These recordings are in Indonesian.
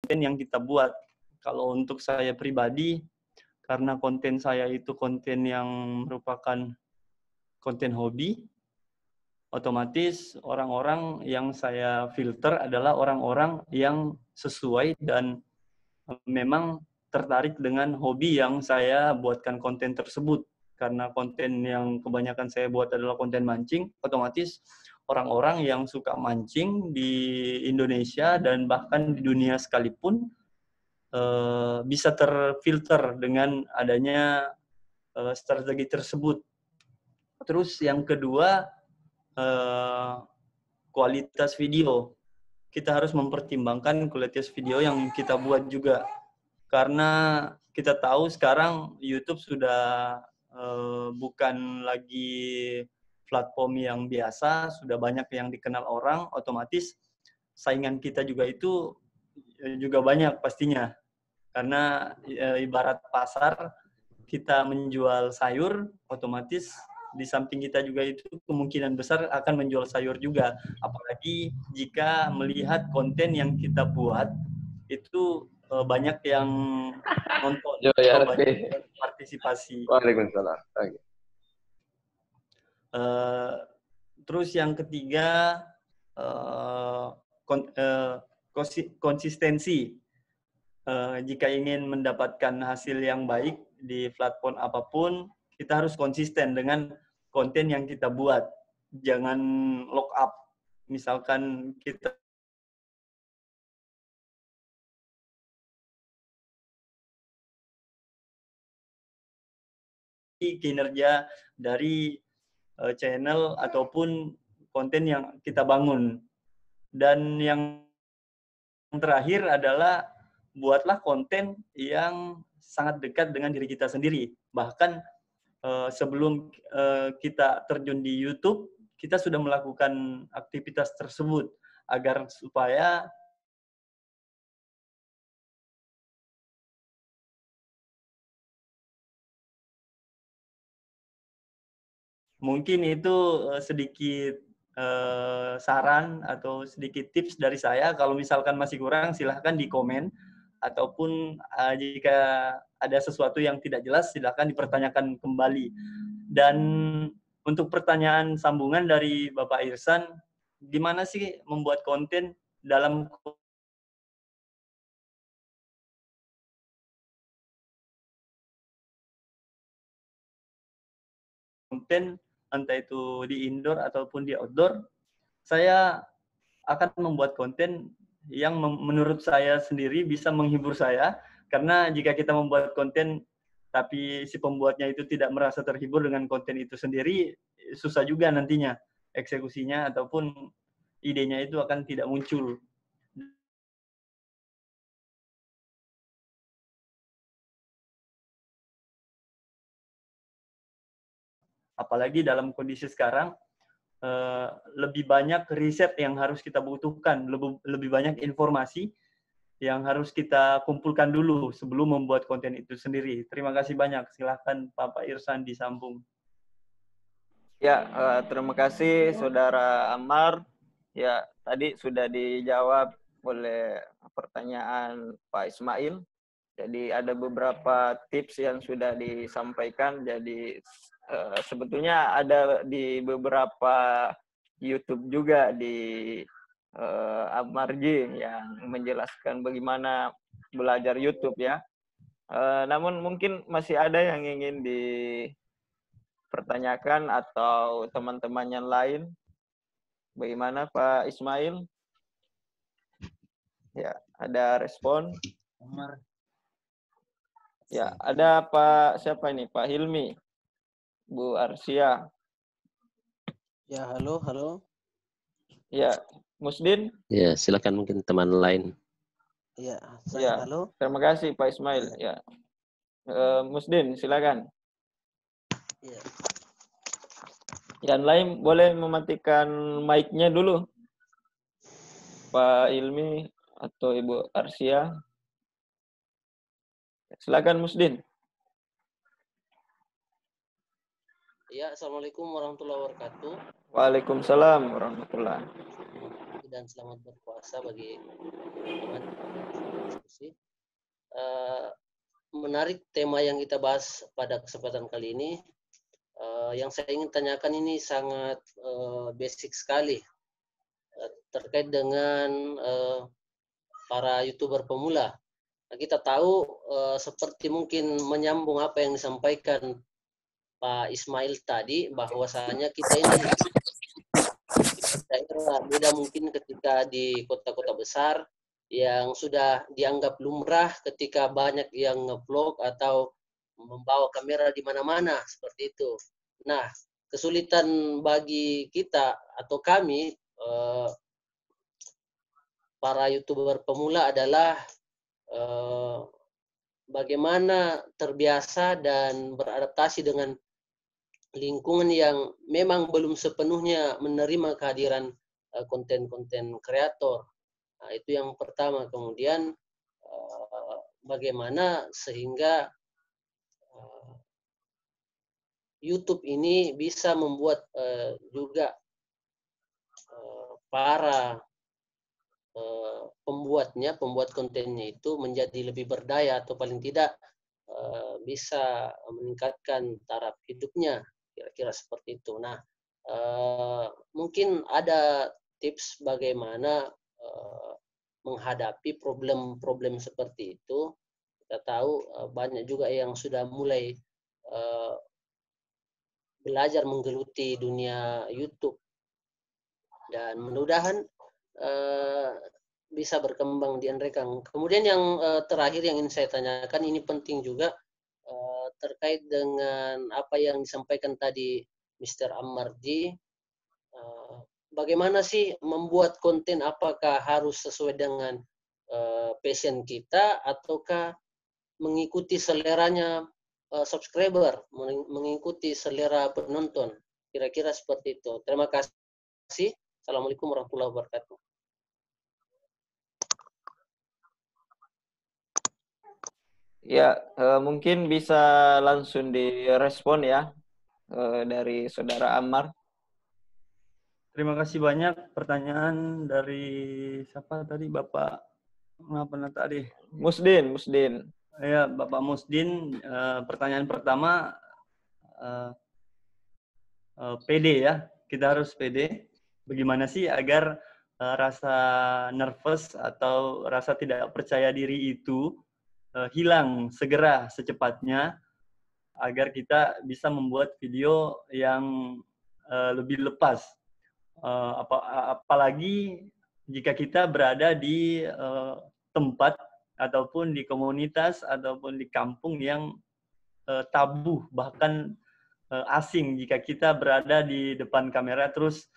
yang kita buat. Kalau untuk saya pribadi, karena konten saya itu konten yang merupakan konten hobi, otomatis orang-orang yang saya filter adalah orang-orang yang sesuai dan memang tertarik dengan hobi yang saya buatkan konten tersebut. Karena konten yang kebanyakan saya buat adalah konten mancing, otomatis orang-orang yang suka mancing di Indonesia dan bahkan di dunia sekalipun bisa terfilter dengan adanya strategi tersebut. Terus yang kedua, kualitas video. Kita harus mempertimbangkan kualitas video yang kita buat juga. Karena kita tahu sekarang YouTube sudah bukan lagi platform yang biasa, sudah banyak yang dikenal orang, otomatis saingan kita juga itu juga banyak pastinya. Karena ibarat pasar, kita menjual sayur, otomatis di samping kita juga itu kemungkinan besar akan menjual sayur juga. Apalagi jika melihat konten yang kita buat, itu banyak yang nonton, atau banyak yang partisipasi. Waalaikumsalam. Terus yang ketiga, konsistensi. Jika ingin mendapatkan hasil yang baik di platform apapun, kita harus konsisten dengan konten yang kita buat. Jangan lock up. Misalkan kita kinerja dari channel ataupun konten yang kita bangun. Dan yang terakhir adalah buatlah konten yang sangat dekat dengan diri kita sendiri. Bahkan sebelum kita terjun di YouTube, kita sudah melakukan aktivitas tersebut agar supaya mungkin itu sedikit saran atau sedikit tips dari saya. Kalau misalkan masih kurang, silahkan di komen. Ataupun jika ada sesuatu yang tidak jelas, silahkan dipertanyakan kembali. Dan untuk pertanyaan sambungan dari Bapak Irsan, gimana sih membuat konten dalam konten, entah itu di indoor ataupun di outdoor? Saya akan membuat konten yang menurut saya sendiri bisa menghibur saya, karena jika kita membuat konten tapi si pembuatnya itu tidak merasa terhibur dengan konten itu sendiri, susah juga nantinya eksekusinya ataupun idenya itu akan tidak muncul. Apalagi dalam kondisi sekarang, lebih banyak riset yang harus kita butuhkan, lebih banyak informasi yang harus kita kumpulkan dulu sebelum membuat konten itu sendiri. Terima kasih banyak. Silahkan Bapak Irsan disambung. Ya, terima kasih Saudara Ammar. Ya, tadi sudah dijawab oleh pertanyaan Pak Ismail. Jadi ada beberapa tips yang sudah disampaikan. Jadi sebetulnya ada di beberapa YouTube juga di Ammarji yang menjelaskan bagaimana belajar YouTube ya. Namun mungkin masih ada yang ingin dipertanyakan atau teman-teman yang lain. Bagaimana Pak Ismail? Ya, ada respon? Ya, ada Pak siapa ini? Pak Hilmi, Bu Arsia. Ya, halo. Ya, Musdin. Ya, silakan mungkin teman lain. Ya, ya. Halo. Terima kasih Pak Ismail. Ya, Musdin, silakan. Ya. Yang lain boleh mematikan mic-nya dulu. Pak Ilmi atau Ibu Arsia. Silakan Musdin. Ya, Assalamualaikum warahmatullahi wabarakatuh. Waalaikumsalam warahmatullahi. Dan selamat berpuasa bagi teman-teman menarik tema yang kita bahas pada kesempatan kali ini. Yang saya ingin tanyakan ini sangat basic sekali terkait dengan para YouTuber pemula. Nah, kita tahu seperti mungkin menyambung apa yang disampaikan Pak Ismail tadi, bahwasanya kita ini daerah beda mungkin ketika di kota-kota besar yang sudah dianggap lumrah ketika banyak yang nge-vlog atau membawa kamera di mana-mana seperti itu. Nah, kesulitan bagi kita atau kami para YouTuber pemula adalah bagaimana terbiasa dan beradaptasi dengan lingkungan yang memang belum sepenuhnya menerima kehadiran konten-konten kreator. Nah, itu yang pertama. Kemudian bagaimana sehingga YouTube ini bisa membuat juga para pembuat kontennya itu menjadi lebih berdaya atau paling tidak bisa meningkatkan taraf hidupnya, kira-kira seperti itu. Nah, mungkin ada tips bagaimana menghadapi problem-problem seperti itu. Kita tahu banyak juga yang sudah mulai belajar menggeluti dunia YouTube, dan mudah-mudahan bisa berkembang di Enrekang. Kemudian yang terakhir yang ingin saya tanyakan, ini penting juga terkait dengan apa yang disampaikan tadi Mr. Ammarji. Bagaimana sih membuat konten, apakah harus sesuai dengan passion kita ataukah mengikuti seleranya subscriber, mengikuti selera penonton, kira-kira seperti itu. Terima kasih. Assalamualaikum warahmatullahi wabarakatuh. Ya, mungkin bisa langsung direspon ya dari Saudara Ammar. Terima kasih banyak pertanyaan dari siapa tadi, Bapak apa tadi? Musdin. Ya, Bapak Musdin. Pertanyaan pertama, PD ya. Kita harus PD. Bagaimana sih agar rasa nervous atau rasa tidak percaya diri itu hilang segera secepatnya, agar kita bisa membuat video yang lebih lepas. Apalagi jika kita berada di tempat ataupun di komunitas ataupun di kampung yang tabu, bahkan asing. Jika kita berada di depan kamera terus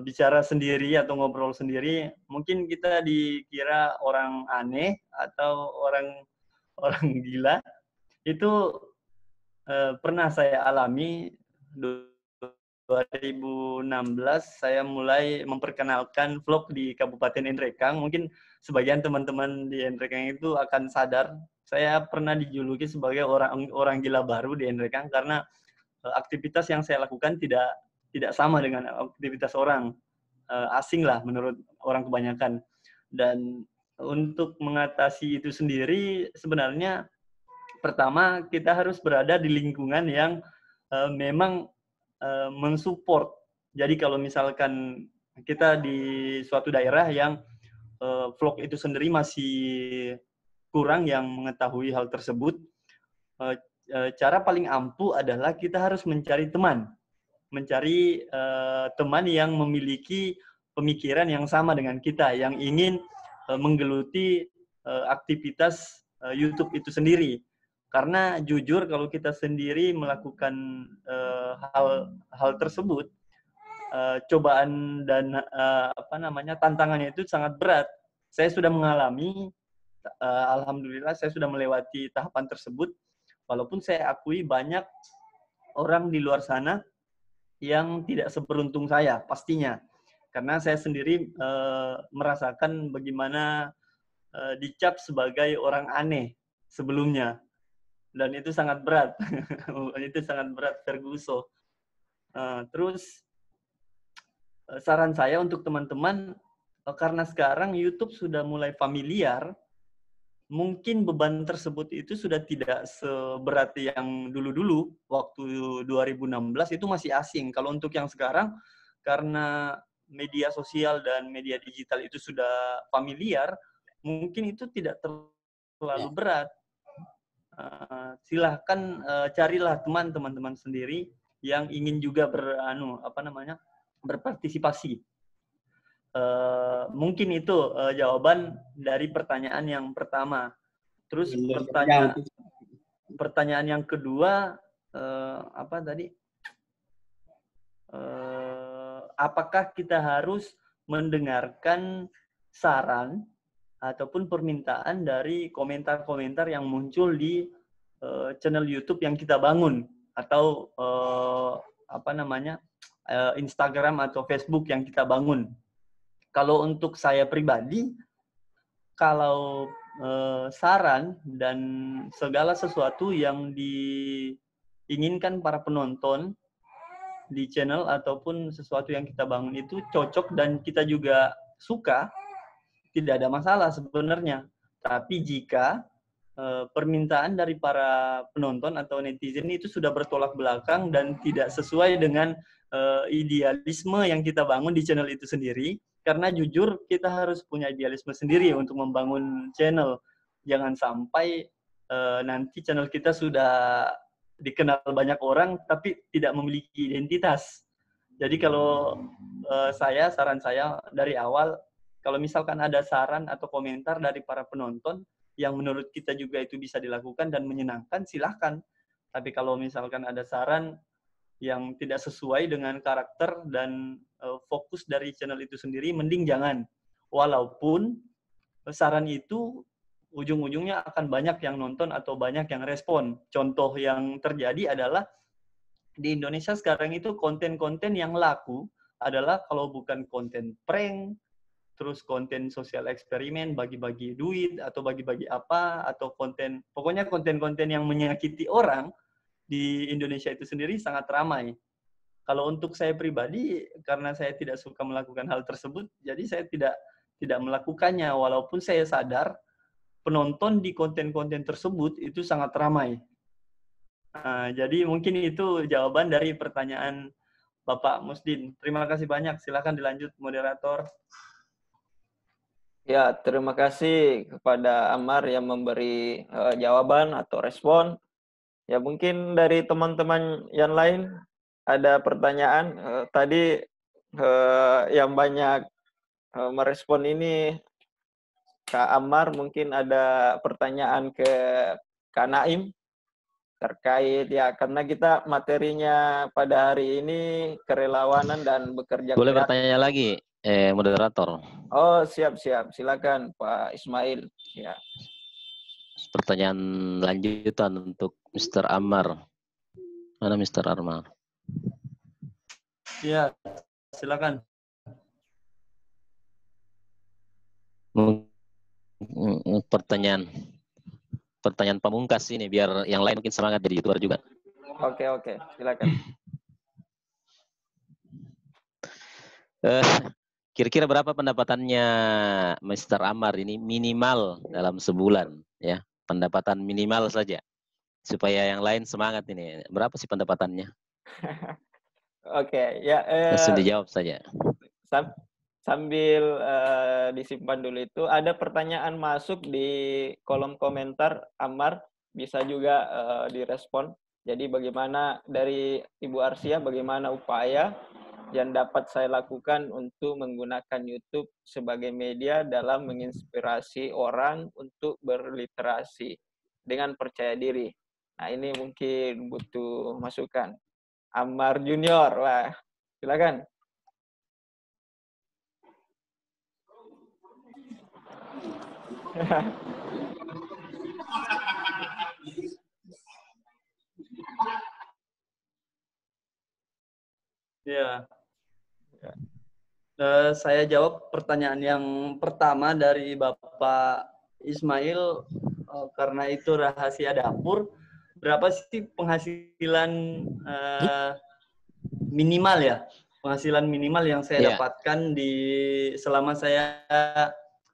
bicara sendiri atau ngobrol sendiri, mungkin kita dikira orang aneh atau orang gila. Itu pernah saya alami. 2016 saya mulai memperkenalkan vlog di Kabupaten Enrekang. Mungkin sebagian teman-teman di Enrekang itu akan sadar, saya pernah dijuluki sebagai orang gila baru di Enrekang karena aktivitas yang saya lakukan tidak sama dengan aktivitas orang asing lah menurut orang kebanyakan. Dan untuk mengatasi itu sendiri, sebenarnya pertama kita harus berada di lingkungan yang memang mensupport. Jadi kalau misalkan kita di suatu daerah yang vlog itu sendiri masih kurang yang mengetahui hal tersebut, cara paling ampuh adalah kita harus mencari teman yang memiliki pemikiran yang sama dengan kita, yang ingin menggeluti aktivitas YouTube itu sendiri. Karena jujur kalau kita sendiri melakukan hal tersebut, cobaan dan tantangannya itu sangat berat. Saya sudah mengalami, alhamdulillah saya sudah melewati tahapan tersebut. Walaupun saya akui banyak orang di luar sana yang tidak seberuntung saya pastinya. Karena saya sendiri merasakan bagaimana dicap sebagai orang aneh sebelumnya. Dan itu sangat berat. Itu sangat berat, Ferguso. Terus saran saya untuk teman-teman, karena sekarang YouTube sudah mulai familiar, mungkin beban tersebut itu sudah tidak seberat yang dulu-dulu, waktu 2016 itu masih asing. Kalau untuk yang sekarang, karena media sosial dan media digital itu sudah familiar, mungkin itu tidak terlalu berat. Silahkan carilah teman-teman sendiri yang ingin juga berpartisipasi. Mungkin itu jawaban dari pertanyaan yang pertama. Terus pertanyaan yang kedua, apa tadi? Apakah kita harus mendengarkan saran ataupun permintaan dari komentar-komentar yang muncul di channel YouTube yang kita bangun, atau Instagram atau Facebook yang kita bangun. Kalau untuk saya pribadi, kalau saran dan segala sesuatu yang diinginkan para penonton di channel ataupun sesuatu yang kita bangun itu cocok dan kita juga suka, tidak ada masalah sebenarnya. Tapi jika permintaan dari para penonton atau netizen itu sudah bertolak belakang dan tidak sesuai dengan idealisme yang kita bangun di channel itu sendiri, karena jujur kita harus punya idealisme sendiri untuk membangun channel. Jangan sampai nanti channel kita sudah dikenal banyak orang tapi tidak memiliki identitas. Jadi kalau saran saya dari awal, kalau misalkan ada saran atau komentar dari para penonton yang menurut kita juga itu bisa dilakukan dan menyenangkan, silahkan. Tapi kalau misalkan ada saran yang tidak sesuai dengan karakter dan fokus dari channel itu sendiri, mending jangan. Walaupun saran itu ujung-ujungnya akan banyak yang nonton atau banyak yang respon. Contoh yang terjadi adalah di Indonesia sekarang itu konten-konten yang laku adalah kalau bukan konten prank, terus konten sosial eksperimen, bagi-bagi duit, atau bagi-bagi apa, atau pokoknya konten-konten yang menyakiti orang di Indonesia itu sendiri sangat ramai. Kalau untuk saya pribadi, karena saya tidak suka melakukan hal tersebut, jadi saya tidak melakukannya, walaupun saya sadar penonton di konten-konten tersebut itu sangat ramai. Jadi mungkin itu jawaban dari pertanyaan Bapak Musdin. Terima kasih banyak. Silakan dilanjut, moderator. Ya, terima kasih kepada Ammar yang memberi jawaban atau respon. Ya, mungkin dari teman-teman yang lain ada pertanyaan. Tadi yang banyak merespon ini Kak Ammar, mungkin ada pertanyaan ke Kak Naim terkait ya, karena kita materinya pada hari ini kerelawanan dan bekerja Boleh keras. bertanya lagi, moderator? Oh, siap. Silakan Pak Ismail. Ya. Pertanyaan lanjutan untuk Mr. Ammar. Mana Mr. Ammar? Ya, silakan. Pertanyaan pamungkas ini, biar yang lain mungkin semangat jadi YouTuber juga. Oke, silakan. Kira-kira berapa pendapatannya Mr. Ammar ini minimal dalam sebulan, ya? Pendapatan minimal saja, supaya yang lain semangat ini. Berapa sih pendapatannya? Oke, ya. Langsung dijawab saja. Sambil disimpan dulu itu, ada pertanyaan masuk di kolom komentar Ammar, bisa juga direspon. Jadi bagaimana dari Ibu Arsia, bagaimana upaya yang dapat saya lakukan untuk menggunakan YouTube sebagai media dalam menginspirasi orang untuk berliterasi dengan percaya diri. Nah, ini mungkin butuh masukan. Ammar Junior, wah, silakan. Ya. Saya jawab pertanyaan yang pertama dari Bapak Ismail, karena itu rahasia dapur. Berapa sih penghasilan minimal ya? Penghasilan minimal yang saya dapatkan selama saya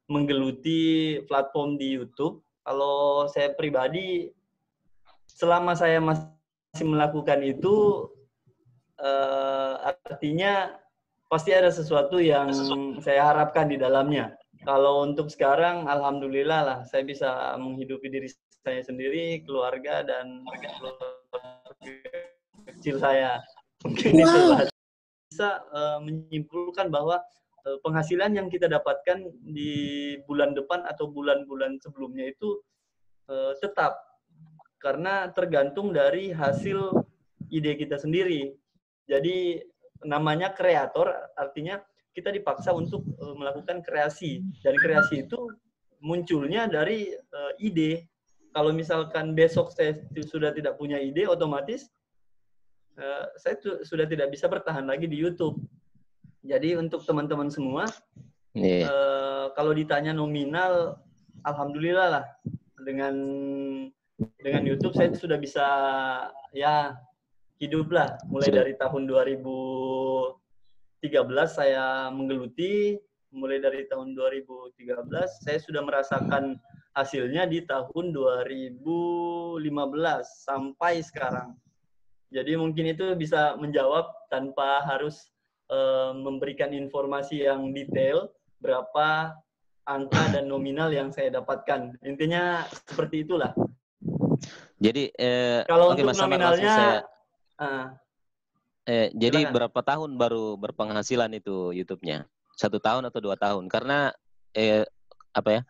menggeluti platform di YouTube. Kalau saya pribadi, selama saya masih melakukan itu, artinya pasti ada sesuatu yang saya harapkan di dalamnya. Kalau untuk sekarang, alhamdulillah lah, saya bisa menghidupi diri saya sendiri, keluarga, dan keluarga kecil saya. Mungkin itu lah. Bisa menyimpulkan bahwa penghasilan yang kita dapatkan di bulan depan atau bulan-bulan sebelumnya itu tetap, karena tergantung dari hasil ide kita sendiri. Jadi namanya kreator, artinya kita dipaksa untuk melakukan kreasi, dan kreasi itu munculnya dari ide. Kalau misalkan besok saya sudah tidak punya ide, otomatis saya sudah tidak bisa bertahan lagi di YouTube. Jadi untuk teman-teman semua, kalau ditanya nominal, alhamdulillah lah, dengan YouTube saya sudah bisa ya hidup lah. Mulai dari tahun 2013 saya menggeluti, mulai dari tahun 2013 saya sudah merasakan hasilnya di tahun 2015 sampai sekarang. Jadi mungkin itu bisa menjawab tanpa harus memberikan informasi yang detail berapa angka dan nominal yang saya dapatkan. Intinya seperti itulah. Jadi kalau untuk Mas nominalnya jadi silakan. berapa tahun baru berpenghasilan itu YouTube-nya? 1 tahun atau 2 tahun? Karena apa ya?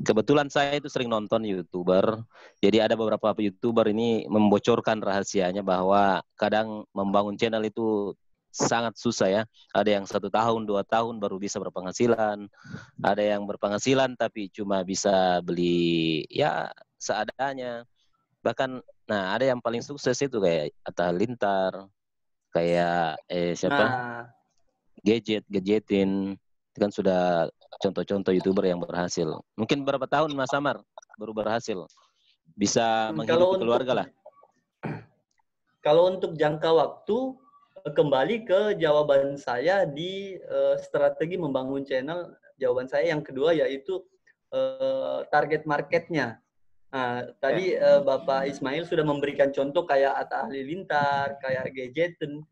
Kebetulan saya itu sering nonton YouTuber. Jadi ada beberapa YouTuber ini membocorkan rahasianya bahwa kadang membangun channel itu sangat susah ya. Ada yang 1 tahun, 2 tahun baru bisa berpenghasilan. Ada yang berpenghasilan tapi cuma bisa beli ya seadanya. Bahkan, nah ada yang paling sukses itu kayak Atta Halilintar, kayak siapa? Gadgetin. Itu kan sudah contoh-contoh YouTuber yang berhasil. Mungkin berapa tahun Mas Amar baru berhasil bisa menghidupi keluarga lah? Kalau untuk jangka waktu, kembali ke jawaban saya di strategi membangun channel, jawaban saya yang kedua yaitu target marketnya. Nah, tadi Bapak Ismail sudah memberikan contoh kayak Atta Halilintar, kayak Gadgetin.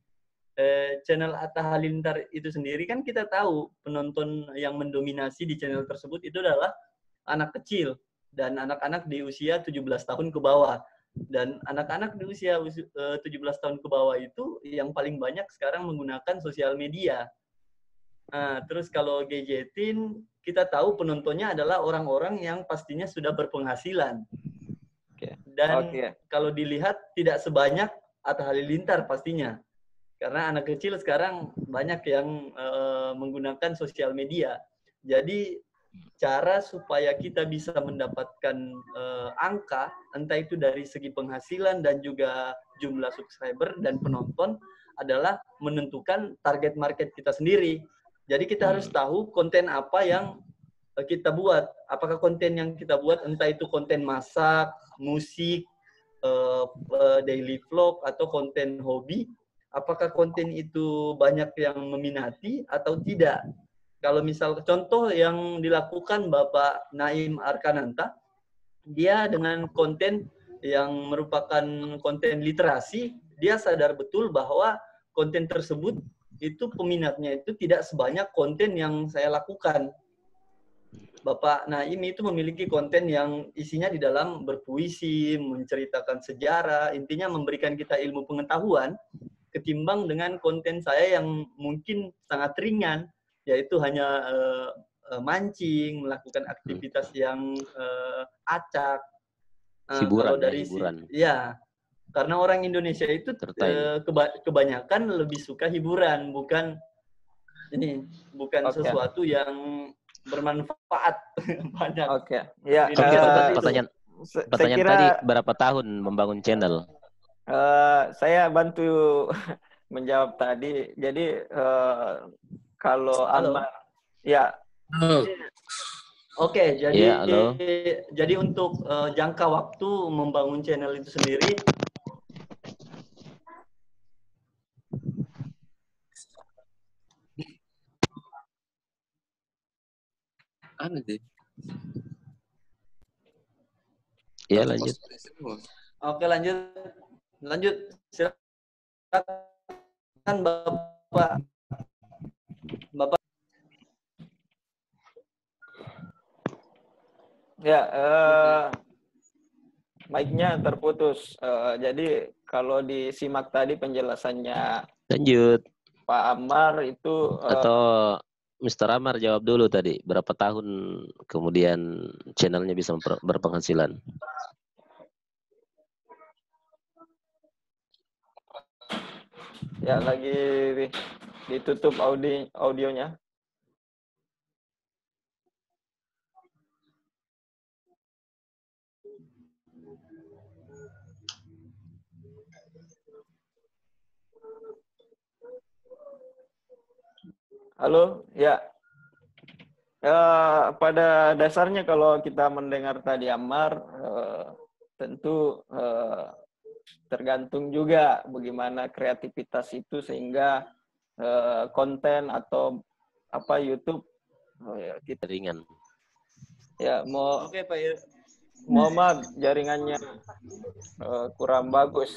Channel Atta Halilintar itu sendiri kan kita tahu penonton yang mendominasi di channel tersebut itu adalah anak kecil dan anak-anak di usia 17 tahun ke bawah. Dan anak-anak di usia 17 tahun ke bawah itu yang paling banyak sekarang menggunakan sosial media. Nah, terus kalau Gadgetin, kita tahu penontonnya adalah orang-orang yang pastinya sudah berpenghasilan. Dan kalau dilihat tidak sebanyak Atta Halilintar pastinya. Karena anak kecil sekarang banyak yang menggunakan sosial media. Jadi cara supaya kita bisa mendapatkan angka, entah itu dari segi penghasilan dan juga jumlah subscriber dan penonton, adalah menentukan target market kita sendiri. Jadi kita harus tahu konten apa yang kita buat. Apakah konten yang kita buat, entah itu konten masak, musik, daily vlog, atau konten hobi, apakah konten itu banyak yang meminati atau tidak. Kalau misal contoh yang dilakukan Bapak Naim Arkananta, dia dengan konten yang merupakan konten literasi, dia sadar betul bahwa konten tersebut itu peminatnya itu tidak sebanyak konten yang saya lakukan. Bapak Naim itu memiliki konten yang isinya di dalam berpuisi, menceritakan sejarah, intinya memberikan kita ilmu pengetahuan, ketimbang dengan konten saya yang mungkin sangat ringan, yaitu hanya mancing, melakukan aktivitas yang acak. Hiburan, kalau dari hiburan. Ya, karena orang Indonesia itu kebanyakan lebih suka hiburan, bukan sesuatu yang bermanfaat banyak. Ya. Pertanyaan tadi berapa tahun membangun channel? Saya bantu menjawab tadi. Jadi kalau Amar, ya. Oke, jadi untuk jangka waktu membangun channel itu sendiri, Ya, lanjut. Oke, lanjut. Silakan Bapak. Ya, mic-nya terputus. Jadi kalau disimak tadi penjelasannya Lanjut. Pak Ammar itu Atau Mr. Amar jawab dulu tadi, berapa tahun kemudian channelnya bisa berpenghasilan? ya lagi ditutup audionya. Halo, ya. Pada dasarnya kalau kita mendengar tadi Ammar, tentu tergantung juga bagaimana kreativitas itu sehingga konten atau apa YouTube kita Ringan. ya Oke, Pak. mohon maaf jaringannya kurang bagus.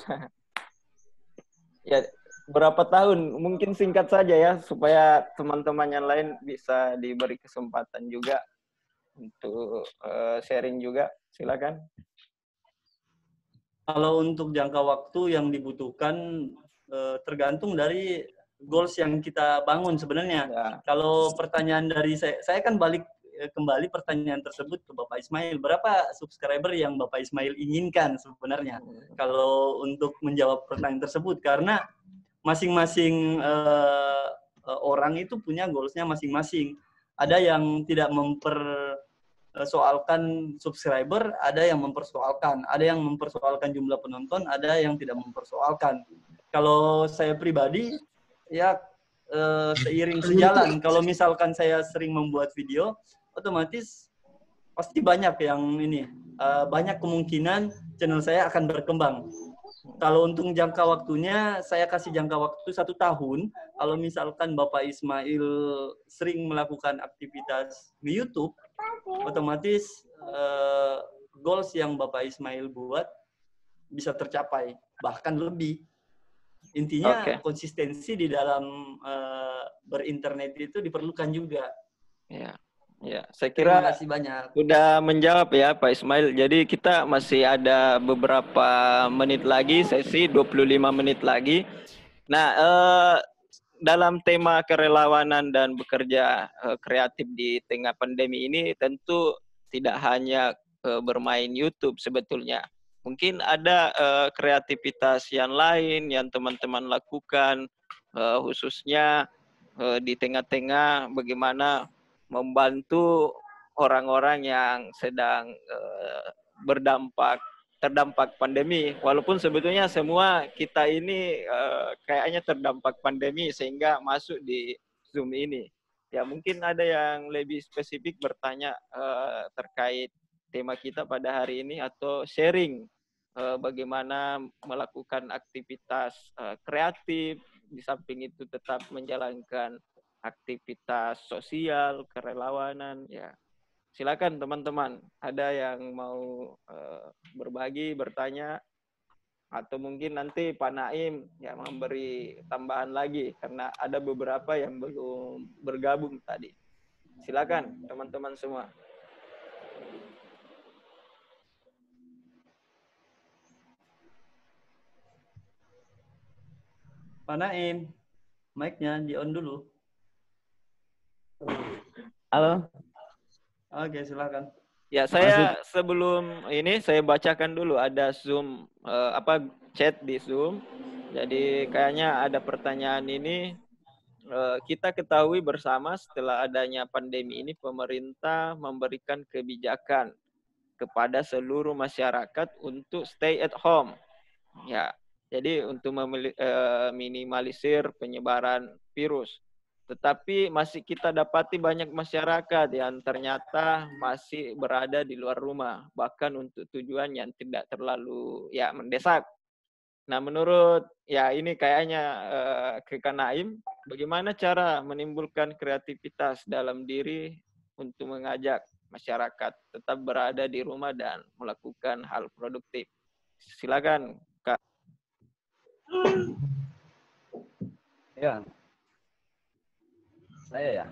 Ya, berapa tahun? Mungkin singkat saja ya supaya teman-teman yang lain bisa diberi kesempatan juga untuk sharing juga. Silakan. Kalau untuk jangka waktu yang dibutuhkan tergantung dari goals yang kita bangun sebenarnya. Ya. Kalau pertanyaan dari saya kan balik kembali pertanyaan tersebut ke Bapak Ismail. Berapa subscriber yang Bapak Ismail inginkan sebenarnya? Kalau untuk menjawab pertanyaan tersebut, karena masing-masing orang itu punya goalsnya masing-masing. Ada yang tidak mempersoalkan subscriber, ada yang mempersoalkan. Ada yang mempersoalkan jumlah penonton, ada yang tidak mempersoalkan. Kalau saya pribadi, ya seiring sejalan. Kalau misalkan saya sering membuat video, otomatis pasti banyak yang ini. Banyak kemungkinan channel saya akan berkembang. Kalau untuk jangka waktunya, saya kasih jangka waktu 1 tahun. Kalau misalkan Bapak Ismail sering melakukan aktivitas di YouTube, otomatis goals yang Bapak Ismail buat bisa tercapai, bahkan lebih. Intinya konsistensi di dalam berinternet itu diperlukan juga. Ya, saya kira terima kasih banyak. Sudah menjawab ya Pak Ismail. Jadi kita masih ada beberapa menit lagi, sesi 25 menit lagi. Nah, dalam tema kerelawanan dan bekerja kreatif di tengah pandemi ini tentu tidak hanya bermain YouTube sebetulnya. Mungkin ada kreativitas yang lain yang teman-teman lakukan, khususnya di tengah-tengah bagaimana membantu orang-orang yang sedang terdampak pandemi. Walaupun sebetulnya semua kita ini kayaknya terdampak pandemi sehingga masuk di Zoom ini. Ya mungkin ada yang lebih spesifik bertanya terkait tema kita pada hari ini atau sharing bagaimana melakukan aktivitas kreatif, di samping itu tetap menjalankan aktivitas sosial, kerelawanan, ya. Silakan teman-teman, ada yang mau berbagi, bertanya, atau mungkin nanti Pak Naim yang memberi tambahan lagi, karena ada beberapa yang belum bergabung tadi. Silakan teman-teman semua. Pak Naim, mic-nya di-on dulu. Halo. Oke, silakan. Ya, saya sebelum ini saya bacakan dulu ada Zoom chat di Zoom. Jadi kayaknya ada pertanyaan ini. Kita ketahui bersama setelah adanya pandemi ini pemerintah memberikan kebijakan kepada seluruh masyarakat untuk stay at home. Ya. Jadi untuk minimalisir penyebaran virus. Tetapi masih kita dapati banyak masyarakat yang ternyata masih berada di luar rumah, bahkan untuk tujuan yang tidak terlalu mendesak. Nah, menurut ini kayaknya ke Kak Naim, bagaimana cara menimbulkan kreativitas dalam diri untuk mengajak masyarakat tetap berada di rumah dan melakukan hal produktif. Silakan, Kak. Ya, saya ya.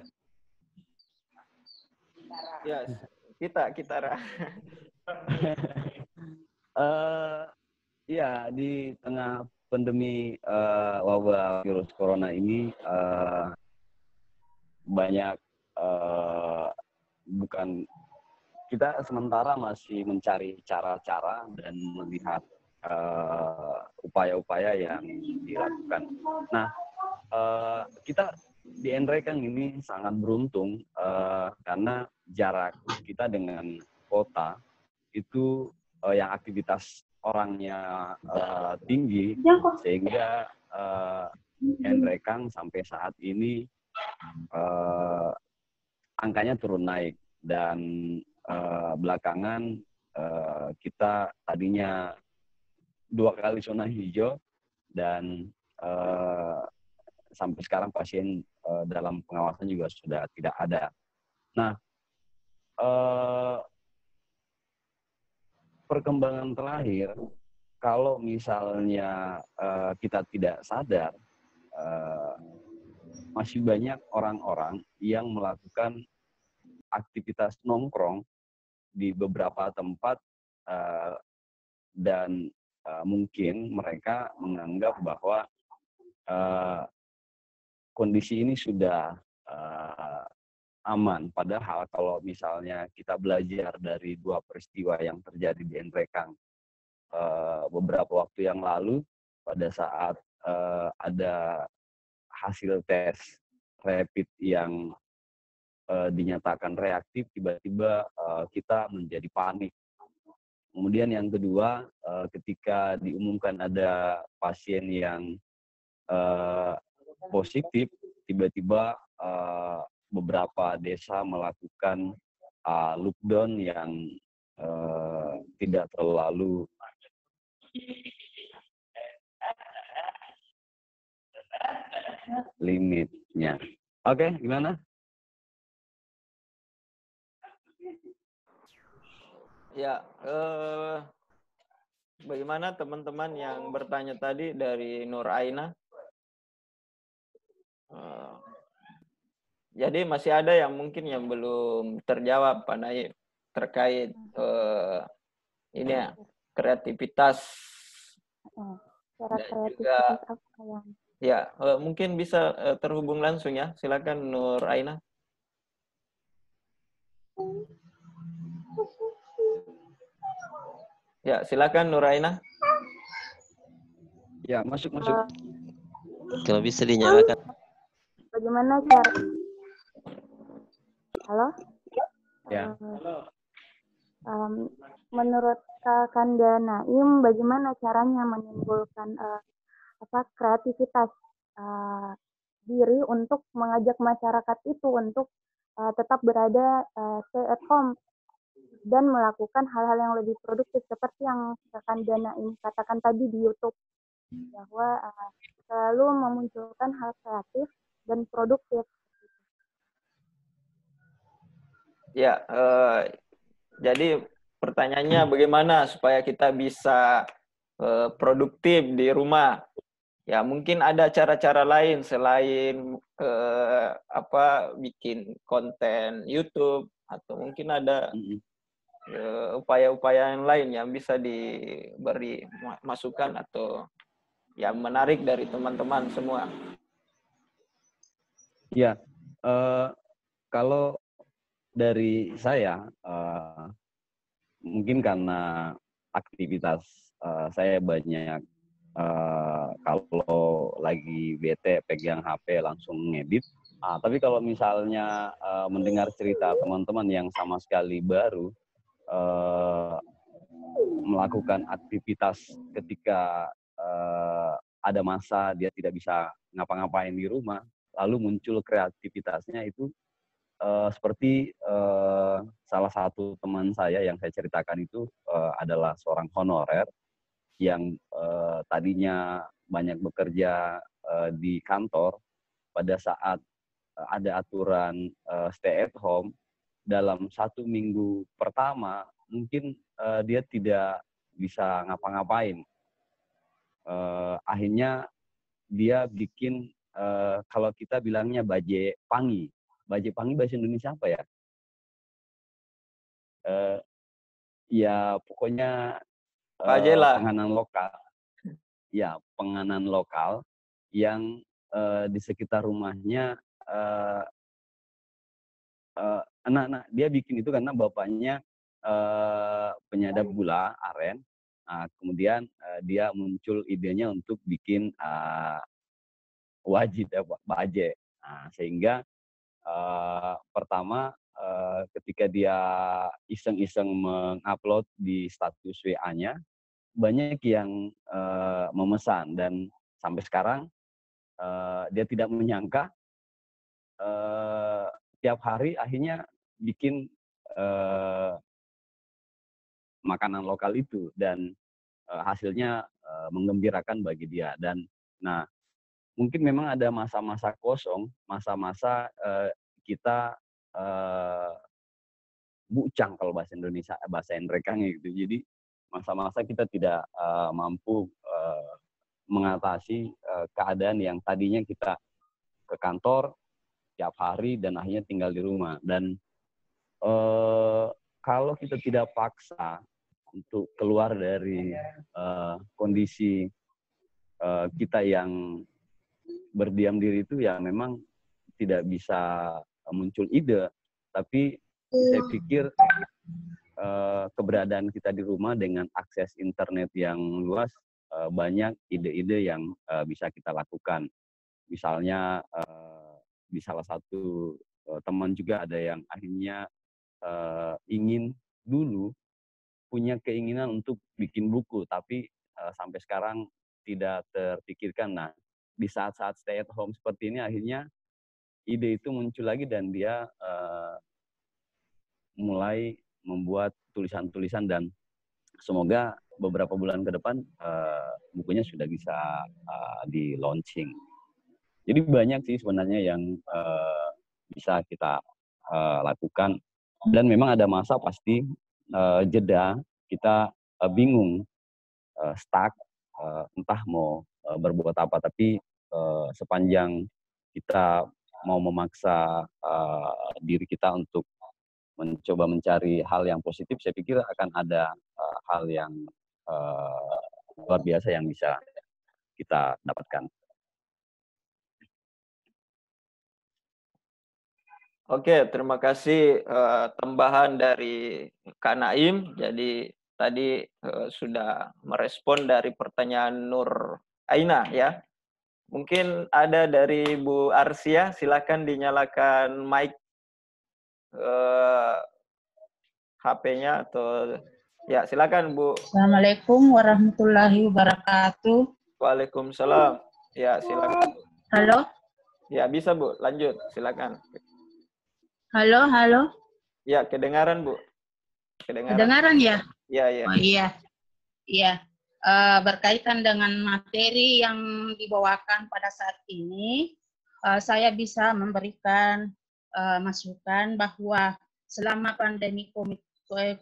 Ya, kita Ra. Ya, di tengah pandemi wabah virus corona ini banyak bukan kita sementara masih mencari cara-cara dan melihat upaya-upaya yang dilakukan. Nah, kita di Nrekang ini sangat beruntung karena jarak kita dengan kota itu yang aktivitas orangnya tinggi, sehingga Nrekang sampai saat ini angkanya turun naik, dan belakangan kita tadinya 2 kali zona hijau, dan sampai sekarang pasien dalam pengawasan juga sudah tidak ada. Nah, perkembangan terakhir, kalau misalnya kita tidak sadar, masih banyak orang-orang yang melakukan aktivitas nongkrong di beberapa tempat, dan mungkin mereka menganggap bahwa kondisi ini sudah aman. Padahal kalau misalnya kita belajar dari 2 peristiwa yang terjadi di Nrekang beberapa waktu yang lalu, pada saat ada hasil tes rapid yang dinyatakan reaktif, tiba-tiba kita menjadi panik. Kemudian yang kedua, ketika diumumkan ada pasien yang positif, tiba-tiba beberapa desa melakukan lockdown yang tidak terlalu limitnya. Oke, gimana? Ya, bagaimana teman-teman yang bertanya tadi dari Nur Aina? Jadi masih ada yang mungkin yang belum terjawab, Pak Naif, terkait ini ya, kreativitas. Cara Dan kreativitas juga, apa yang? ya, mungkin bisa terhubung langsung ya. Silakan Nur Aina. Ya, silakan Nur Aina. Ya, masuk. Kalau bisa dinyalakan. Bagaimana cara? Halo? Ya. Menurut Kak Kanda Naim, bagaimana caranya menimbulkan kreativitas diri untuk mengajak masyarakat itu untuk tetap berada stay at home dan melakukan hal-hal yang lebih produktif seperti yang Kak Kanda Naim katakan tadi di YouTube, bahwa selalu memunculkan hal kreatif dan produktif. Ya, jadi pertanyaannya bagaimana supaya kita bisa produktif di rumah? Ya, mungkin ada cara-cara lain selain bikin konten YouTube, atau mungkin ada upaya-upaya yang lain yang bisa diberi masukan atau yang menarik dari teman-teman semua. Ya, kalau dari saya, mungkin karena aktivitas saya banyak, kalau lagi bete pegang HP langsung ngedit. Tapi kalau misalnya mendengar cerita teman-teman yang sama sekali baru melakukan aktivitas ketika ada masa dia tidak bisa ngapa-ngapain di rumah, lalu muncul kreativitasnya, itu seperti salah satu teman saya yang saya ceritakan itu adalah seorang honorer yang tadinya banyak bekerja di kantor. Pada saat ada aturan stay at home, dalam 1 minggu pertama mungkin dia tidak bisa ngapa-ngapain. Akhirnya dia bikin kalau kita bilangnya baje pangi. Baje pangi bahasa Indonesia apa ya? Ya pokoknya penganan lokal. Ya, penganan lokal yang di sekitar rumahnya anak-anak dia bikin itu karena bapaknya penyadap gula aren. Kemudian dia muncul idenya untuk bikin wajib baje. Sehingga pertama ketika dia iseng-iseng mengupload di status WA-nya, banyak yang memesan, dan sampai sekarang dia tidak menyangka tiap hari akhirnya bikin makanan lokal itu, dan hasilnya menggembirakan bagi dia. Dan nah, mungkin memang ada masa-masa kosong, masa-masa kita bucang kalau bahasa Indonesia, bahasa Endrekangnya gitu. Jadi masa-masa kita tidak mampu mengatasi keadaan yang tadinya kita ke kantor tiap hari dan akhirnya tinggal di rumah. Dan kalau kita tidak paksa untuk keluar dari kondisi kita yang berdiam diri itu, ya memang tidak bisa muncul ide. Tapi saya pikir keberadaan kita di rumah dengan akses internet yang luas, banyak ide-ide yang bisa kita lakukan. Misalnya di salah satu teman juga ada yang akhirnya ingin dulu punya keinginan untuk bikin buku, tapi sampai sekarang tidak terpikirkan. Nah, di saat-saat stay at home seperti ini akhirnya ide itu muncul lagi, dan dia mulai membuat tulisan-tulisan, dan semoga beberapa bulan ke depan bukunya sudah bisa di launching. Jadi banyak sih sebenarnya yang bisa kita lakukan, dan memang ada masa pasti jeda, kita bingung, stuck, entah mau berbuat apa. Tapi sepanjang kita mau memaksa diri kita untuk mencoba mencari hal yang positif, saya pikir akan ada hal yang luar biasa yang bisa kita dapatkan. Oke, terima kasih tambahan dari Kak Naim. Jadi tadi sudah merespon dari pertanyaan Nur Aina ya. Mungkin ada dari Bu Arsia, silakan dinyalakan mic HP-nya atau ya, silakan Bu. Assalamualaikum warahmatullahi wabarakatuh. Waalaikumsalam. Ya, silakan. Halo? Ya, bisa Bu, lanjut, silakan. Halo, halo. Ya, kedengaran Bu. Kedengaran ya? Iya, iya. Oh iya. Iya. Berkaitan dengan materi yang dibawakan pada saat ini, saya bisa memberikan masukan bahwa selama pandemi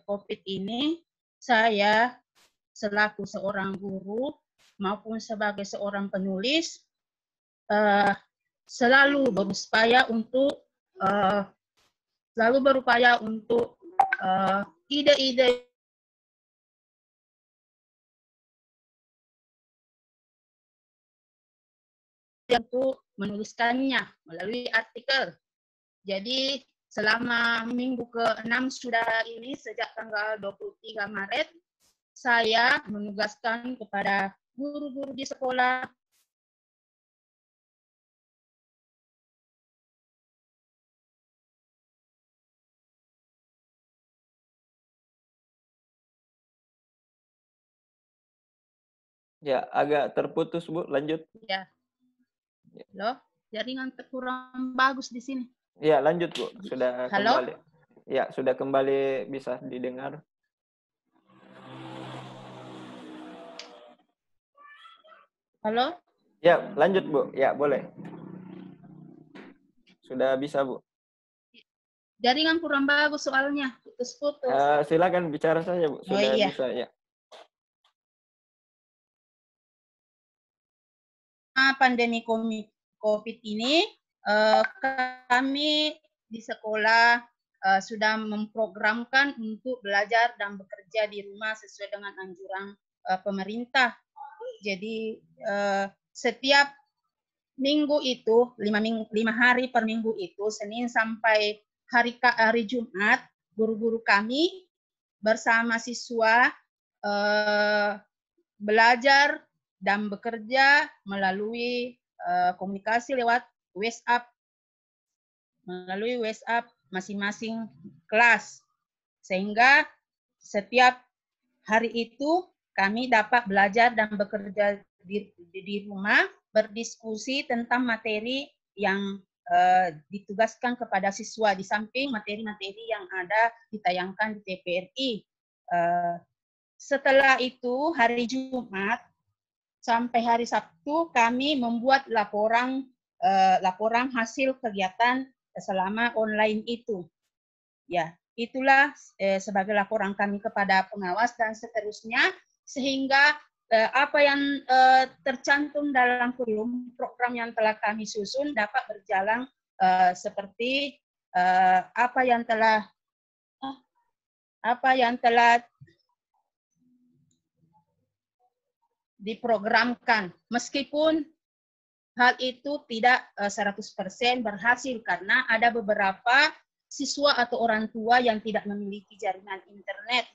COVID ini, saya selaku seorang guru maupun sebagai seorang penulis selalu berupaya untuk ide-ide untuk menuliskannya melalui artikel. Jadi selama minggu ke-6 sudah ini, sejak tanggal 23 Maret, saya menugaskan kepada guru-guru di sekolah Ya, agak terputus Bu, lanjut. ya. Loh, jaringan kurang bagus di sini. Ya, lanjut Bu, sudah Halo? kembali. Ya, sudah kembali bisa didengar. Halo? Ya, lanjut Bu. Ya, boleh. Sudah bisa Bu. Jaringan kurang bagus soalnya, putus-putus. Silakan bicara saja, Bu. Sudah iya. bisa ya. Pandemi COVID ini, kami di sekolah sudah memprogramkan untuk belajar dan bekerja di rumah sesuai dengan anjuran pemerintah. Jadi setiap minggu itu 5 hari per minggu itu, Senin sampai hari Jumat, guru-guru kami bersama siswa belajar dan bekerja melalui komunikasi lewat WhatsApp, masing-masing kelas, sehingga setiap hari itu kami dapat belajar dan bekerja di rumah, berdiskusi tentang materi yang ditugaskan kepada siswa di samping materi-materi yang ada ditayangkan di TPRI. Setelah itu hari Jumat sampai hari Sabtu kami membuat laporan hasil kegiatan selama online itu. Ya, itulah sebagai laporan kami kepada pengawas dan seterusnya, sehingga apa yang tercantum dalam kurikulum program yang telah kami susun dapat berjalan seperti apa yang telah diprogramkan, meskipun hal itu tidak 100% berhasil karena ada beberapa siswa atau orang tua yang tidak memiliki jaringan internet,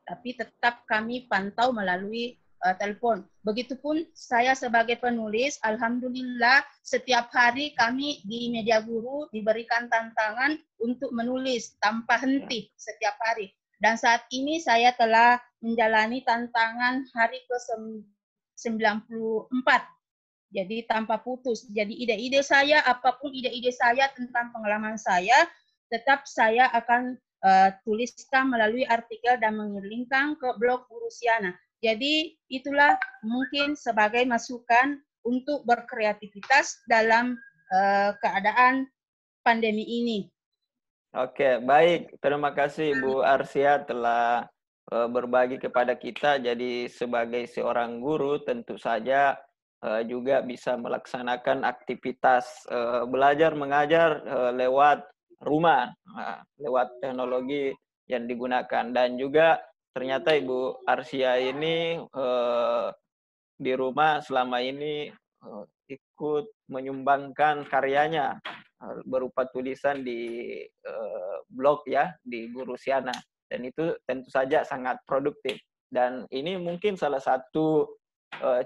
tapi tetap kami pantau melalui telepon. Begitupun saya sebagai penulis, alhamdulillah setiap hari kami di Media Guru diberikan tantangan untuk menulis tanpa henti setiap hari. Dan saat ini saya telah menjalani tantangan hari ke-94. Jadi tanpa putus. Jadi ide-ide saya, apapun ide-ide saya tentang pengalaman saya, tetap saya akan tuliskan melalui artikel dan mengirimkan ke blog Gurusiana. Jadi itulah mungkin sebagai masukan untuk berkreativitas dalam keadaan pandemi ini. Oke, baik. Terima kasih Bu Arsia telah berbagi kepada kita. Jadi sebagai seorang guru tentu saja juga bisa melaksanakan aktivitas belajar mengajar lewat rumah, lewat teknologi yang digunakan. Dan juga ternyata Ibu Arsia ini di rumah selama ini ikut menyumbangkan karyanya berupa tulisan di blog ya, di Gurusiana, dan itu tentu saja sangat produktif. Dan ini mungkin salah satu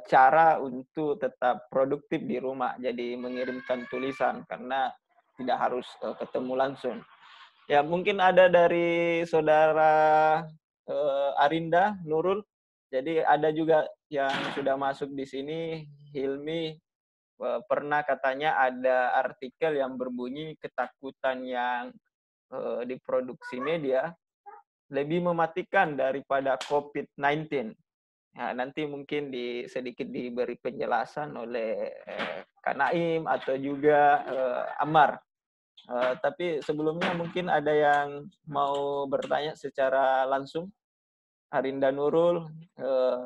cara untuk tetap produktif di rumah, jadi mengirimkan tulisan karena tidak harus ketemu langsung. Ya, mungkin ada dari saudara Arinda Nurul. Jadi ada juga yang sudah masuk di sini, Hilmi. Pernah katanya ada artikel yang berbunyi ketakutan yang diproduksi media lebih mematikan daripada COVID-19. Ya, nanti mungkin sedikit diberi penjelasan oleh Kak Naim atau juga Ammar. Tapi sebelumnya mungkin ada yang mau bertanya secara langsung. Arinda Nurul,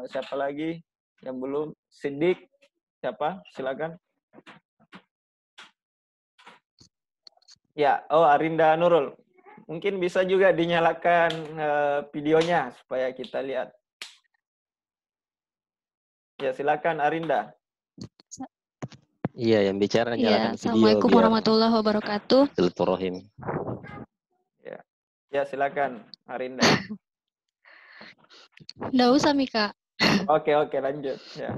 siapa lagi yang belum? Sidik, siapa? Silakan. Ya, Arinda Nurul. Mungkin bisa juga dinyalakan videonya supaya kita lihat. Ya, silakan Arinda. Iya, yang bicara nyalakan video. Assalamualaikum warahmatullahi wabarakatuh. Silaturahim. Ya, silakan Arinda. Nggak usah, Mika. Oke, lanjut. Ya.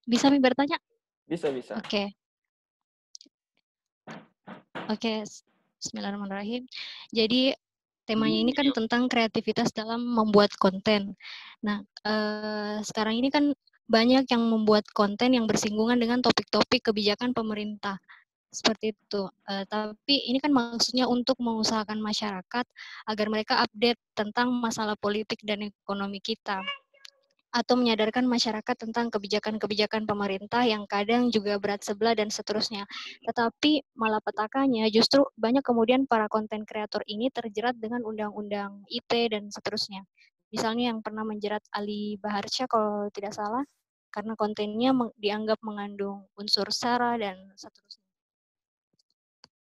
Bisa Mi bertanya? Bisa. Oke, bismillahirrahmanirrahim. Jadi temanya ini kan tentang kreativitas dalam membuat konten. Nah, sekarang ini kan banyak yang membuat konten yang bersinggungan dengan topik-topik kebijakan pemerintah. Seperti itu. Tapi ini kan maksudnya untuk mengusahakan masyarakat agar mereka update tentang masalah politik dan ekonomi kita. atau menyadarkan masyarakat tentang kebijakan-kebijakan pemerintah yang kadang juga berat sebelah dan seterusnya. Tetapi malapetakannya justru banyak kemudian para konten kreator ini terjerat dengan undang-undang ITE dan seterusnya. Misalnya yang pernah menjerat Ali Baharsyah kalau tidak salah, karena kontennya dianggap mengandung unsur sara dan seterusnya.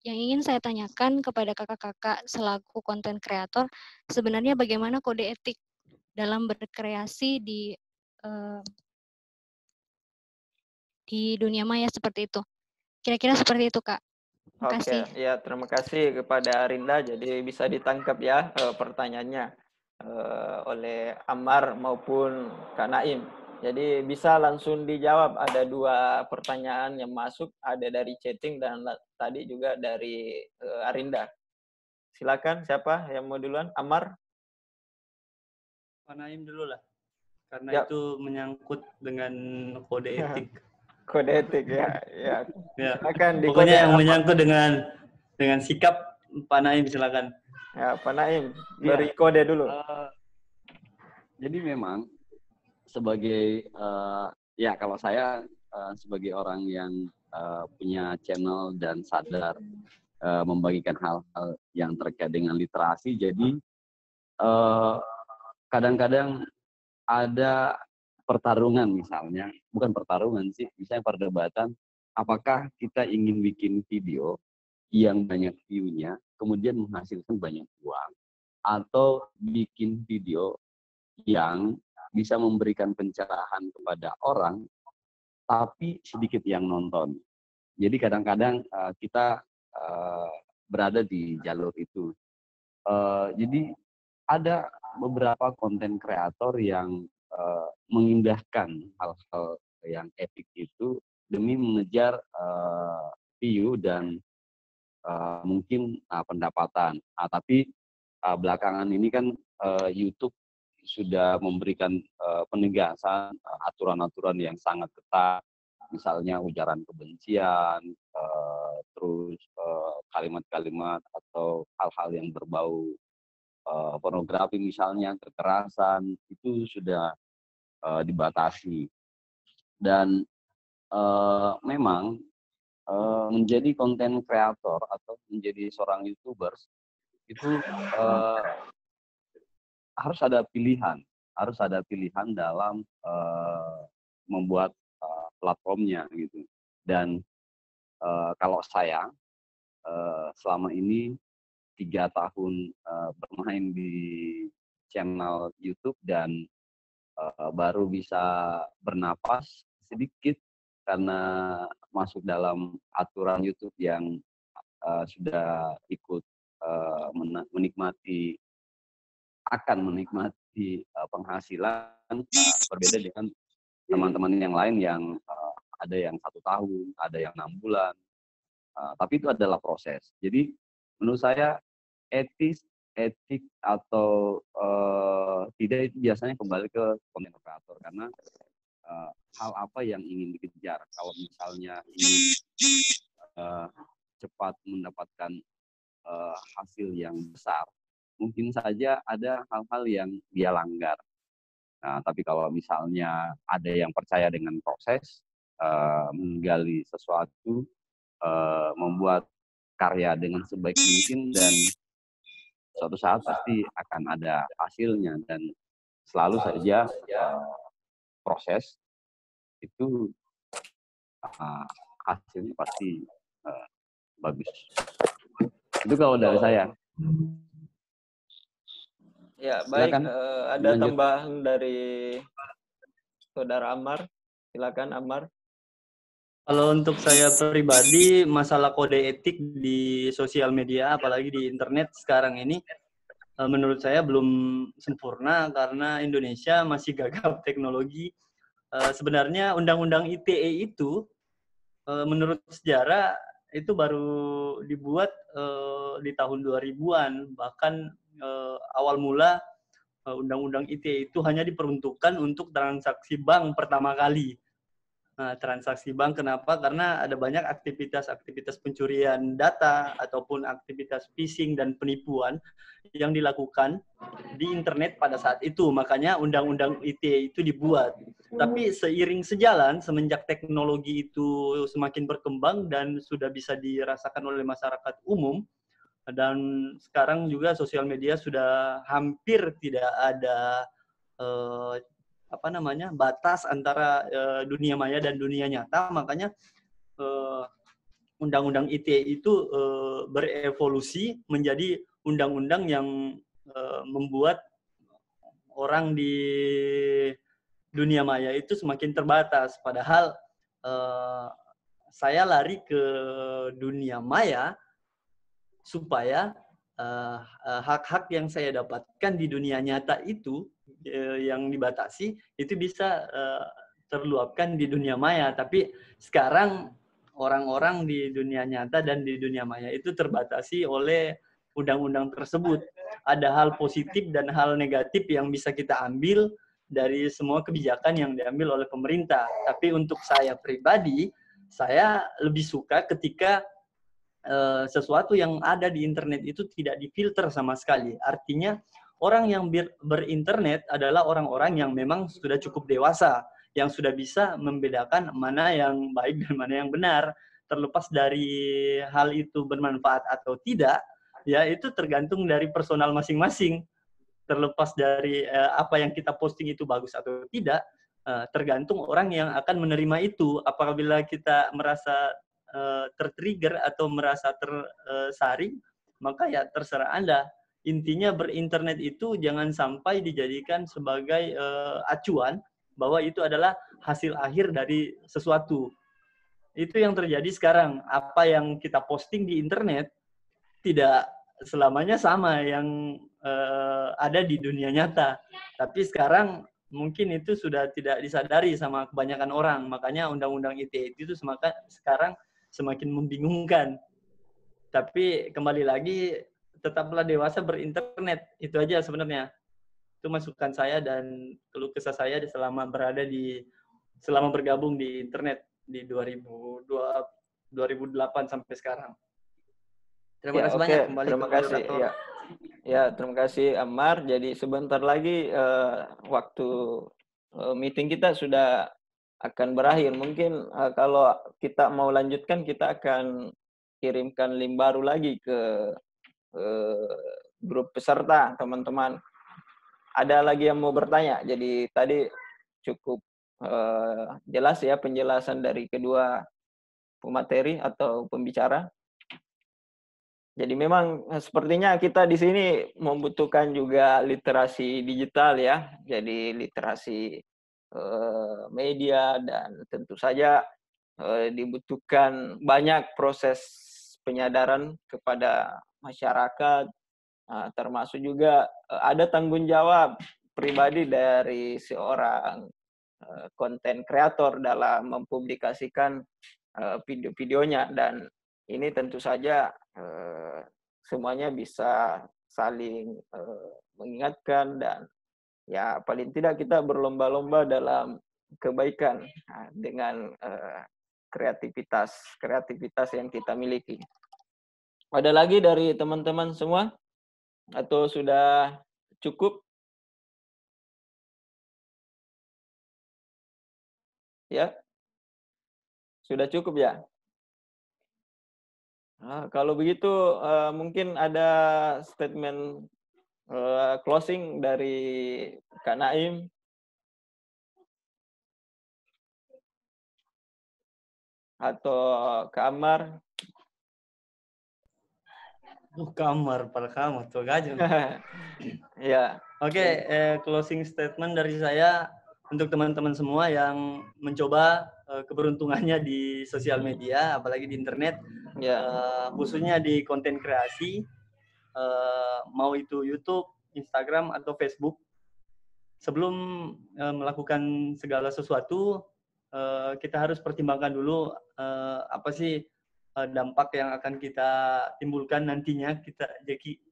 Yang ingin saya tanyakan kepada kakak-kakak selaku konten kreator, sebenarnya bagaimana kode etik dalam berkreasi di dunia maya seperti itu. Kira-kira seperti itu, Kak. Terima kasih. Oke, ya terima kasih kepada Arinda. Jadi bisa ditangkap ya pertanyaannya oleh Ammar maupun Kak Naim. Jadi bisa langsung dijawab. Ada 2 pertanyaan yang masuk, ada dari chatting dan tadi juga dari Arinda. Silakan, siapa yang mau duluan? Ammar? Pak Naim dulu lah, karena Ya. itu menyangkut dengan kode etik. Kode etik ya. Ya. Ya. Silakan di Pokoknya kode yang apa? menyangkut dengan sikap Pak Naim, silakan. Ya, Pak Naim, Iya. beri kode dulu. Jadi memang sebagai ya kalau saya sebagai orang yang punya channel dan sadar membagikan hal-hal yang terkait dengan literasi, jadi kadang-kadang ada pertarungan, misalnya bukan pertarungan sih, misalnya perdebatan apakah kita ingin bikin video yang banyak view-nya kemudian menghasilkan banyak uang, atau bikin video yang bisa memberikan pencerahan kepada orang tapi sedikit yang nonton. Jadi kadang-kadang kita berada di jalur itu. Jadi ada beberapa konten kreator yang mengindahkan hal-hal yang epik itu demi mengejar view dan mungkin pendapatan. Tapi belakangan ini kan YouTube sudah memberikan penegasan aturan-aturan yang sangat ketat, misalnya ujaran kebencian, terus kalimat-kalimat atau hal-hal yang berbau pornografi misalnya, kekerasan, itu sudah dibatasi. Dan memang menjadi konten kreator atau menjadi seorang YouTubers itu harus ada pilihan dalam membuat platformnya gitu. Dan kalau saya selama ini 3 tahun bermain di channel YouTube dan baru bisa bernapas sedikit karena masuk dalam aturan YouTube yang sudah ikut akan menikmati penghasilan, berbeda dengan teman-teman yang lain yang ada yang 1 tahun, ada yang 6 bulan, tapi itu adalah proses. Jadi menurut saya etik atau tidak itu biasanya kembali ke konten kreator, karena hal apa yang ingin dikejar. Kalau misalnya ingin cepat mendapatkan hasil yang besar, mungkin saja ada hal-hal yang dia langgar. Nah, tapi kalau misalnya ada yang percaya dengan proses, menggali sesuatu, membuat karya dengan sebaik mungkin, dan suatu saat pasti akan ada hasilnya. Dan selalu saja proses itu hasilnya pasti bagus. Itu kalau dari saya. Ya, baik. Silakan, ada lanjut. tambahan dari Saudara Ammar. Silakan, Ammar. Kalau untuk saya pribadi, masalah kode etik di sosial media, apalagi di internet sekarang ini, menurut saya belum sempurna karena Indonesia masih gagap teknologi. Sebenarnya Undang-Undang ITE itu, menurut sejarah, itu baru dibuat di tahun 2000-an. Bahkan awal mula Undang-Undang ITE itu hanya diperuntukkan untuk transaksi bank pertama kali. transaksi bank. Kenapa? Karena ada banyak aktivitas pencurian data ataupun aktivitas phishing dan penipuan yang dilakukan di internet pada saat itu. Makanya Undang-Undang ITE itu dibuat. Tapi seiring sejalan, semenjak teknologi itu semakin berkembang dan sudah bisa dirasakan oleh masyarakat umum, dan sekarang juga sosial media sudah hampir tidak ada batas antara dunia maya dan dunia nyata. Makanya Undang-Undang ITE itu berevolusi menjadi undang-undang yang membuat orang di dunia maya itu semakin terbatas. Padahal saya lari ke dunia maya supaya hak-hak yang saya dapatkan di dunia nyata itu yang dibatasi itu bisa terluapkan di dunia maya. Tapi sekarang orang-orang di dunia nyata dan di dunia maya itu terbatasi oleh undang-undang tersebut. Ada hal positif dan hal negatif yang bisa kita ambil dari semua kebijakan yang diambil oleh pemerintah. Tapi untuk saya pribadi, saya lebih suka ketika sesuatu yang ada di internet itu tidak difilter sama sekali. Artinya orang yang berinternet adalah orang-orang yang memang sudah cukup dewasa, yang sudah bisa membedakan mana yang baik dan mana yang benar. Terlepas dari hal itu bermanfaat atau tidak, ya itu tergantung dari personal masing-masing. Terlepas dari apa yang kita posting itu bagus atau tidak, tergantung orang yang akan menerima itu. Apabila kita merasa tertrigger atau merasa tersaring, maka ya terserah Anda. Intinya berinternet itu jangan sampai dijadikan sebagai acuan bahwa itu adalah hasil akhir dari sesuatu. Itu yang terjadi sekarang. Apa yang kita posting di internet tidak selamanya sama yang ada di dunia nyata. Tapi sekarang mungkin itu sudah tidak disadari sama kebanyakan orang. Makanya Undang-Undang ITE itu sekarang semakin membingungkan. Tapi kembali lagi, tetaplah dewasa berinternet. Itu aja sebenarnya. Itu masukan saya dan keluh kesah saya selama bergabung di internet di 2008 sampai sekarang. Terima kasih banyak. Kembali terima kasih. Ya, terima kasih Ammar. Jadi sebentar lagi waktu meeting kita sudah akan berakhir. Mungkin kalau kita mau lanjutkan, kita akan kirimkan link baru lagi ke grup peserta, teman-teman. Ada lagi yang mau bertanya? Jadi tadi cukup jelas ya penjelasan dari kedua pemateri atau pembicara. Jadi memang sepertinya kita di sini membutuhkan juga literasi digital ya. Jadi literasi media dan tentu saja dibutuhkan banyak proses penyadaran kepada masyarakat, termasuk juga ada tanggung jawab pribadi dari seorang konten kreator dalam mempublikasikan video-videonya, dan ini tentu saja semuanya bisa saling mengingatkan dan ya paling tidak kita berlomba-lomba dalam kebaikan dengan kreativitas yang kita miliki. Ada lagi dari teman-teman semua atau sudah cukup? Ya, sudah cukup ya. Nah, kalau begitu mungkin ada statement closing dari Kak Naim. Atau Kak Ammar. Kamar, para kamar tuh aja. Ya. Oke, closing statement dari saya untuk teman-teman semua yang mencoba keberuntungannya di sosial media, apalagi di internet, khususnya di konten kreasi, mau itu YouTube, Instagram, atau Facebook. Sebelum melakukan segala sesuatu, kita harus pertimbangkan dulu apa sih dampak yang akan kita timbulkan nantinya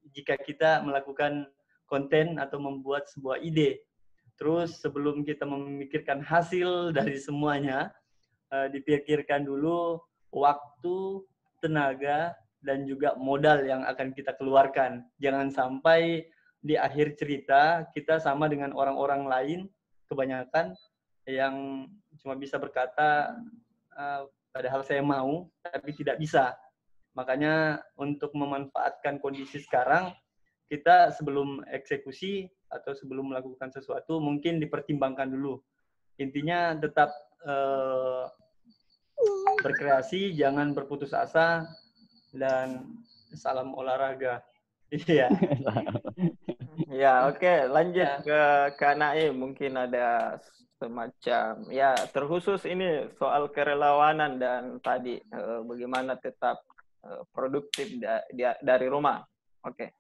jika kita melakukan konten atau membuat sebuah ide. Terus sebelum kita memikirkan hasil dari semuanya, dipikirkan dulu waktu, tenaga, dan juga modal yang akan kita keluarkan. Jangan sampai di akhir cerita kita sama dengan orang-orang lain, kebanyakan yang cuma bisa berkata, padahal saya mau, tapi tidak bisa. Makanya untuk memanfaatkan kondisi sekarang, kita sebelum eksekusi atau sebelum melakukan sesuatu, mungkin dipertimbangkan dulu. Intinya tetap berkreasi, jangan berputus asa, dan salam olahraga. Iya. Ya, oke. Lanjut ke Kak Naim. Mungkin ada semacam, ya terkhusus ini soal kerelawanan dan tadi bagaimana tetap produktif dari rumah. Oke.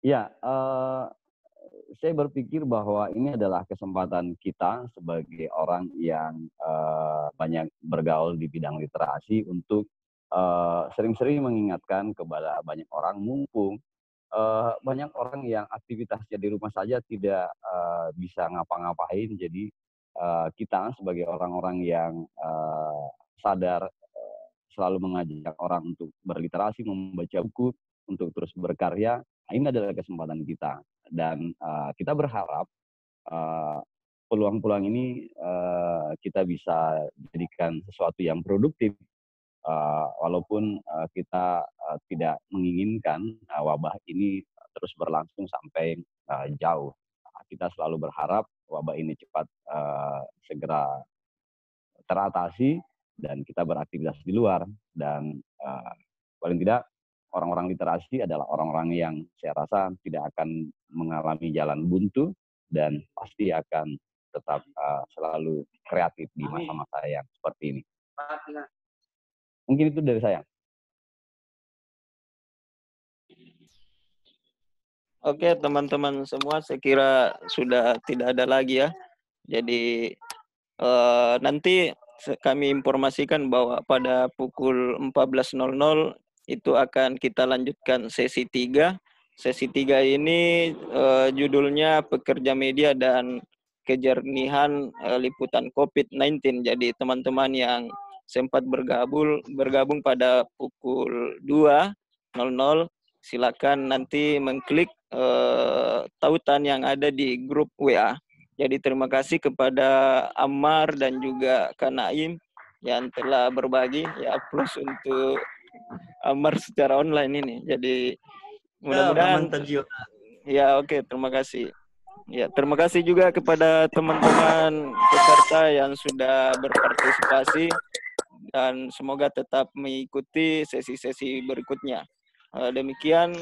Ya, saya berpikir bahwa ini adalah kesempatan kita sebagai orang yang banyak bergaul di bidang literasi untuk sering-sering mengingatkan kepada banyak orang, mumpung banyak orang yang aktivitasnya di rumah saja tidak bisa ngapa-ngapain. Jadi kita sebagai orang-orang yang sadar selalu mengajak orang untuk berliterasi, membaca buku, untuk terus berkarya. Ini adalah kesempatan kita. Dan kita berharap peluang-peluang ini kita bisa jadikan sesuatu yang produktif, walaupun kita tidak menginginkan wabah ini terus berlangsung sampai jauh. Kita selalu berharap wabah ini cepat segera teratasi dan kita beraktivitas di luar. Dan paling tidak orang-orang literasi adalah orang-orang yang saya rasa tidak akan mengalami jalan buntu dan pasti akan tetap selalu kreatif di masa-masa yang seperti ini. Mungkin itu dari saya. Oke, teman-teman semua, saya kira sudah tidak ada lagi ya. Jadi nanti kami informasikan bahwa pada pukul 14.00 itu akan kita lanjutkan sesi 3. Sesi 3 ini judulnya Pekerja Media dan Kejernihan Liputan COVID-19. Jadi teman-teman yang sempat bergabung pada pukul 2.00, silakan nanti mengklik tautan yang ada di grup WA. Jadi terima kasih kepada Ammar dan juga Kak Naim yang telah berbagi. Ya, plus untuk Ammar secara online ini. Jadi mudah-mudahan ya, oke, terima kasih. Ya, terima kasih juga kepada teman-teman peserta yang sudah berpartisipasi dan semoga tetap mengikuti sesi-sesi berikutnya. Demikian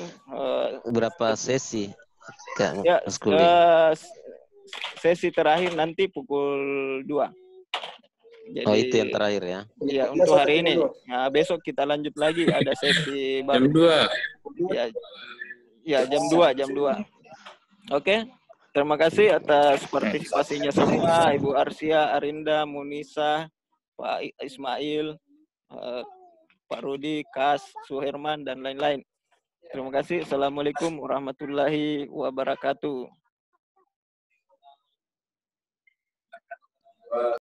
berapa sesi Kak ya, Mas Kuli? Sesi terakhir nanti pukul 2. Jadi, itu yang terakhir ya? Iya, untuk hari ini. Nah, besok kita lanjut lagi, ada sesi baru. Jam 2. Ya, jam 2. Oke, terima kasih atas partisipasinya semua, Ibu Arsia, Arinda, Munisa, Pak Ismail, Pak Rudi, Kas, Suherman, dan lain-lain. Terima kasih. Assalamualaikum warahmatullahi wabarakatuh.